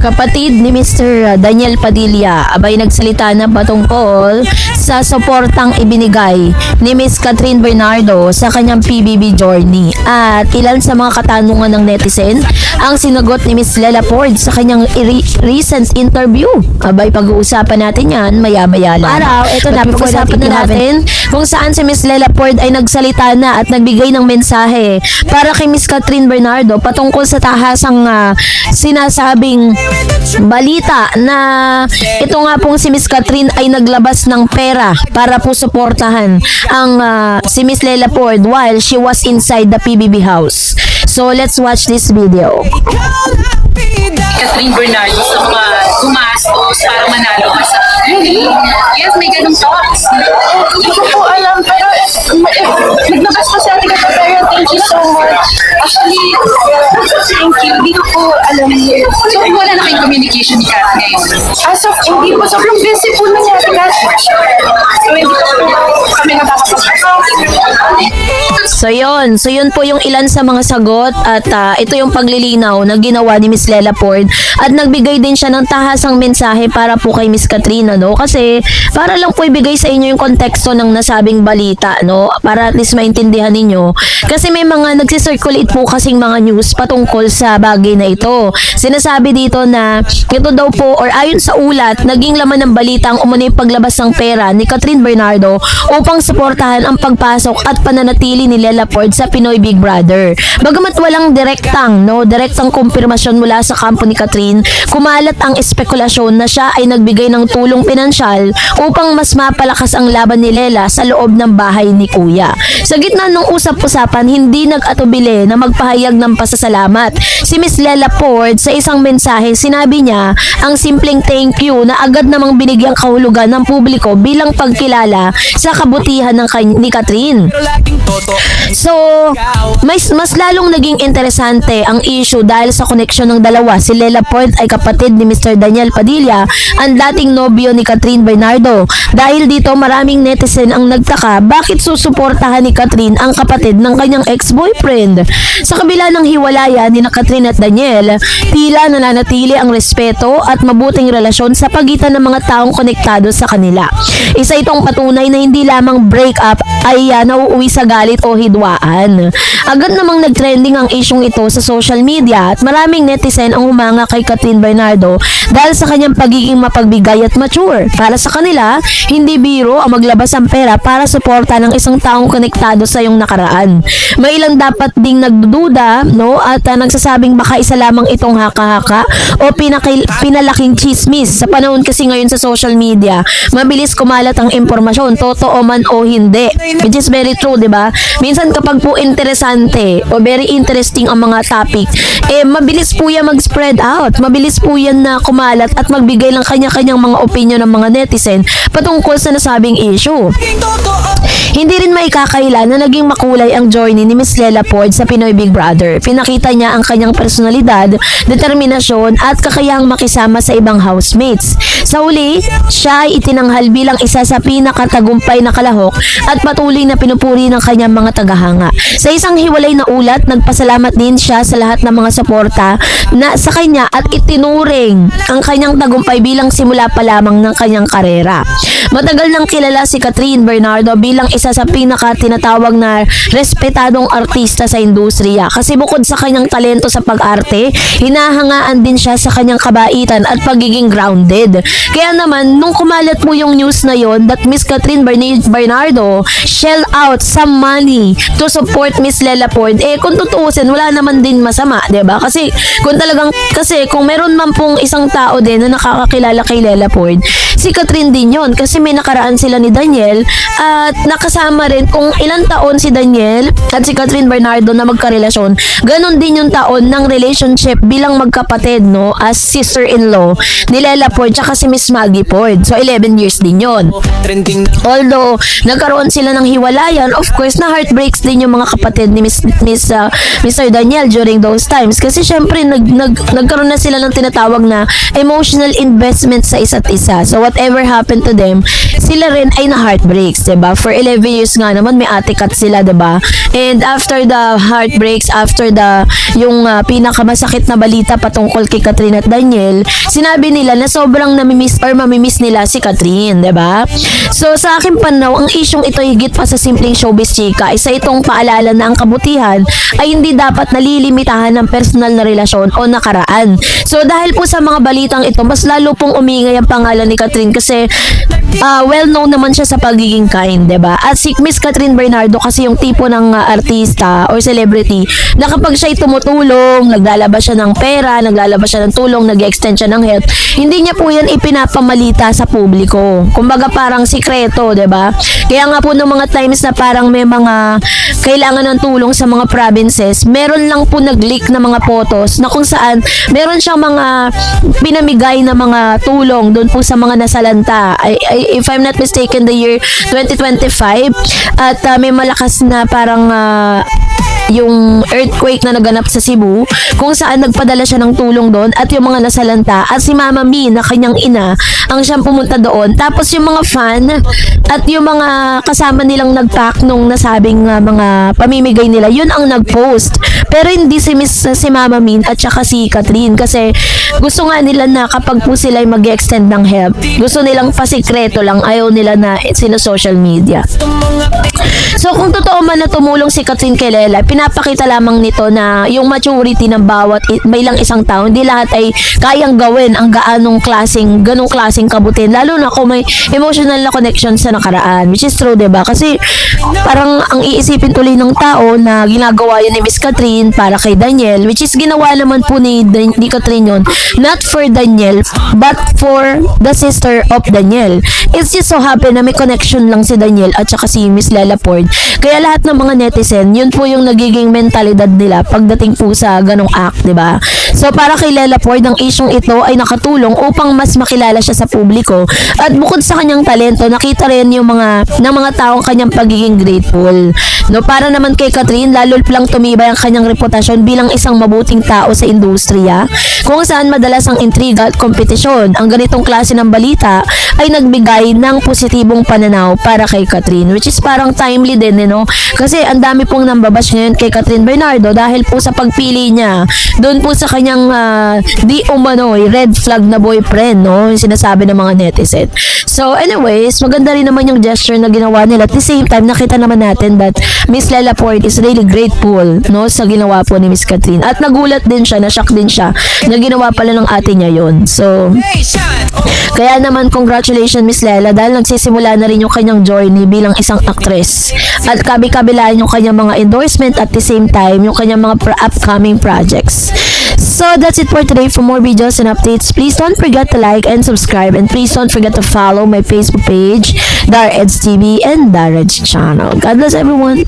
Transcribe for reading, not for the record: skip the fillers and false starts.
Kapatid ni Mr. Daniel Padilla, abay nagsalita na patungkol sa suportang ibinigay ni Miss Catherine Bernardo sa kanyang PBB journey. At ilan sa mga katanungan ng netizen ang sinagot ni Miss Lela Ford sa kanyang recent interview. Abay pag-uusapan natin yan maya-maya lang. Araw, ito na, pag-uusapan na natin kung saan si Miss Lela Ford ay nagsalita na at nagbigay ng mensahe para kay Miss Catherine Bernardo patungkol sa tahasang sinasabing balita na ito nga pong si Miss Catherine ay naglabas ng pera para po suportahan ang si Miss Lela Ford while she was inside the PBB house. So let's watch this video. Catherine Bernardo sa mga gumastos para manalo ka sa yes, may ganun thoughts. Hindi ko po alam, pero naglabas ko sa ating pero thank you so much. Actually, thank you. Hindi ko po alam yun. So, wala na kayong communication ni Kat ngayon. As of, hindi po. Sobrang busy po na niya. So, hindi ko po kami So yun po yung ilan sa mga sagot at ito yung paglilinaw na ginawa ni Miss Lela Ford at nagbigay din siya ng tahasang mensahe para po kay Miss Catherine, no? Kasi para lang po ibigay sa inyo yung konteksto ng nasabing balita, no? Para at least maintindihan ninyo. Kasi may mga nagsisirculate po kasing mga news patungkol sa bagay na ito. Sinasabi dito na ito daw po or ayon sa ulat, naging laman ng balita ang umunay paglabas ng pera ni Catherine Bernardo upang suportahan ang pagpasok at pananatili ni Lela Ford sa Pinoy Big Brother. Bagamat walang direktang kumpirmasyon mula sa kampo ni Catherine, kumalat ang espekulasyon na siya ay nagbigay ng tulong pinansyal upang mas mapalakas ang laban ni Lela sa loob ng bahay ni Kuya. Sa gitna ng usap-usapan, hindi nag-atubili na magpahayag ng pasasalamat si Miss Lela Ford. Sa isang mensahe, sinabi niya ang simpleng thank you na agad namang binigyang kahulugan ng publiko bilang pagkilala sa kabutihan ni Catherine. So, mas lalong naging interesante ang issue dahil sa koneksyon ng dalawa. Si Lela Ford ay kapatid ni Mr. Daniel Padilla, ang dating nobyo ni Catherine Bernardo. Dahil dito maraming netizen ang nagtaka bakit susuportahan ni Catherine ang kapatid ng kanyang ex-boyfriend. Sa kabila ng hiwalayan ni Catherine at Daniel, tila nananatili ang respeto at mabuting relasyon sa pagitan ng mga taong konektado sa kanila. Isa itong patunay na hindi lamang breakup ay nauuwi sa galit o hidwaan. Agad namang nagtrending ang isyong ito sa social media at maraming netizen ang humanga kay Catherine Bernardo dahil sa kanyang pagiging mapagbigay at mature. Para sa kanila, hindi biro ang maglabas ng pera para suporta ng isang taong konektado sa iyong nakaraan. May ilang dapat ding nagdududa, no, at nagsasabing baka isa lamang itong haka-haka o pinalaking chismis. Sa panahon kasi ngayon sa social media, mabilis kumalat ang impormasyon, totoo man o hindi. Which is very true, di ba? Minsan kapag po interesante o very interesting ang mga topic, mabilis po yan mag-spread out. Mabilis po yan na kumalat at magbigay ng kanya-kanyang mga opinion ng mga netizen patungkol sa nasabing issue. Hindi rin maikakaila na naging makulay ang journey ni Miss Lela Ford sa Pinoy Big Brother. Pinakita niya ang kanyang personalidad, determinasyon at kakayahang makisama sa ibang housemates. Sa huli, siya ay itinanghal bilang isa sa pinakatagumpay na kalahok at patuloy na pinupuri ng kanyang mga tagahanga. Sa isang hiwalay na ulat, nagpasalamat din siya sa lahat ng mga suporta na sa kanya at itinuring ang kanyang tagumpay bilang simula pa lamang ng kanyang karera. Matagal nang kilala si Catherine Bernardo bilang isa sa pinaka-tinatawag na respetadong artista sa industriya kasi bukod sa kanyang talento sa pag-arte, hinahangaan din siya sa kanyang kabaitan at pagiging grounded. Kaya naman, nung kumalat mo yung news na yon that Miss Catherine Bernardo shell out some money to support Miss Lela Ford, kung tutuusin, wala naman din masama, diba? Kasi kung meron man pong isang tao din na nakakakilala kay Lela Ford, si Catherine din yon kasi may nakaraan sila ni Daniel at nakasama rin kung ilang taon si Daniel at si Catherine Bernardo na magkarelasyon. Ganon din yung taon ng relationship bilang magkapatid, no, as sister-in-law ni Lela Ford tsaka si Miss Maggie Ford. So 11 years din yon. Although nagkaroon sila ng hiwalayan, of course na heartbreaks din yung mga kapatid ni Mr. Daniel during those times kasi syempre nagkaroon na sila ng tinatawag na emotional investment sa isa't isa. So what whatever happened to them, sila rin ay na-heartbreaks, diba? For 11 years nga naman, may ate kat sila, diba? And after the heartbreaks, after yung pinakamasakit na balita patungkol kay Catherine at Daniel, sinabi nila na sobrang namimiss or mamimiss nila si Catherine, diba? So, sa akin pananaw, ang isyong ito higit pa sa simpleng showbiz chika, isa itong paalala na ang kabutihan ay hindi dapat nalilimitahan ng personal na relasyon o nakaraan. So, dahil po sa mga balitang ito, mas lalo pong umingay ang pangalan ni Catherine kasi well-known naman siya sa pagiging kind, diba? At si Miss Catherine Bernardo kasi yung tipo ng artista or celebrity na kapag siya'y tumutulong, naglalabas siya ng pera, naglalabas siya ng tulong, nag-extend siya ng help, hindi niya po yan ipinapamalita sa publiko. Kumbaga parang sikreto, diba? Kaya nga po ng mga times na parang may mga kailangan ng tulong sa mga provinces, meron lang po nag-leak na mga photos na kung saan meron siyang mga pinamigay na mga tulong doon po sa mga nasalanta. If I'm not mistaken, the year 2025 at may malakas na parang yung earthquake na naganap sa Cebu kung saan nagpadala siya ng tulong doon at yung mga nasalanta at si Mama Mi na kanyang ina ang siyang pumunta doon. Tapos yung mga fan at yung mga kasama nilang nag-pack nung nasabing mga pamimigay nila, yun ang nag-post. Pero hindi si Mama Min at saka si Catherine kasi gusto nga nila na kapag po sila ay mag-extend ng help, gusto nilang pasikreto lang, ayaw nila na sino social media. So kung totoo man na tumulong si Catherine kay Lela, pinapakita lamang nito na yung maturity ng bawat may lang isang tao, hindi lahat ay kayang gawin ang ganong klaseng kabutin, lalo na kung may emotional na connection sa nakaraan, which is true, diba? Kasi parang ang iisipin tuloy ng tao na ginagawa yun ni Miss Catherine para kay Daniel, which is ginawa naman po ni Catherine yun, not for Daniel, but for the sister of Daniel. It's just so happen na may connection lang si Daniel at saka si Miss Lela Ford. Kaya lahat ng mga netizen, yun po yung nagiging mentalidad nila pagdating po sa ganong act, diba? So para kay Lela Ford, ang isyong ito ay nakatulong upang mas makilala siya sa publiko at bukod sa kanyang talento, nakita rin yung mga taong kanyang pagiging grateful. No, para naman kay Catherine, lalo lang tumibay ang kanyang reputasyon bilang isang mabuting tao sa industriya, kung saan madalas ang intriga at kompetisyon. Ang ganitong klase ng balita ay nagbigay ng positibong pananaw para kay Catherine, which is parang timely din, no? Kasi ang dami pong nambabash ngayon kay Catherine Bernardo dahil po sa pagpili niya doon po sa kanyang di umano'y red flag na boyfriend, no? Yung sinasabi ng mga netizen. So anyways, maganda rin naman yung gesture na ginawa nila. At the same time, nakita naman natin that Miss Lela Ford is really grateful, no, sa ginawa po ni Miss Catherine. At nagulat din siya, na-shock din siya na ginawa pala ng ate niya yon. So kaya naman congratulations Miss Lela dahil nagsisimula na rin yung kanyang journey bilang isang actress. At kabi-kabilaan yung kanyang mga endorsement at the same time yung kanyang mga upcoming projects. So that's it for today. For more videos and updates, please don't forget to like and subscribe, and please don't forget to follow my Facebook page, Dar Eds TV and Dar Eds channel. God bless everyone.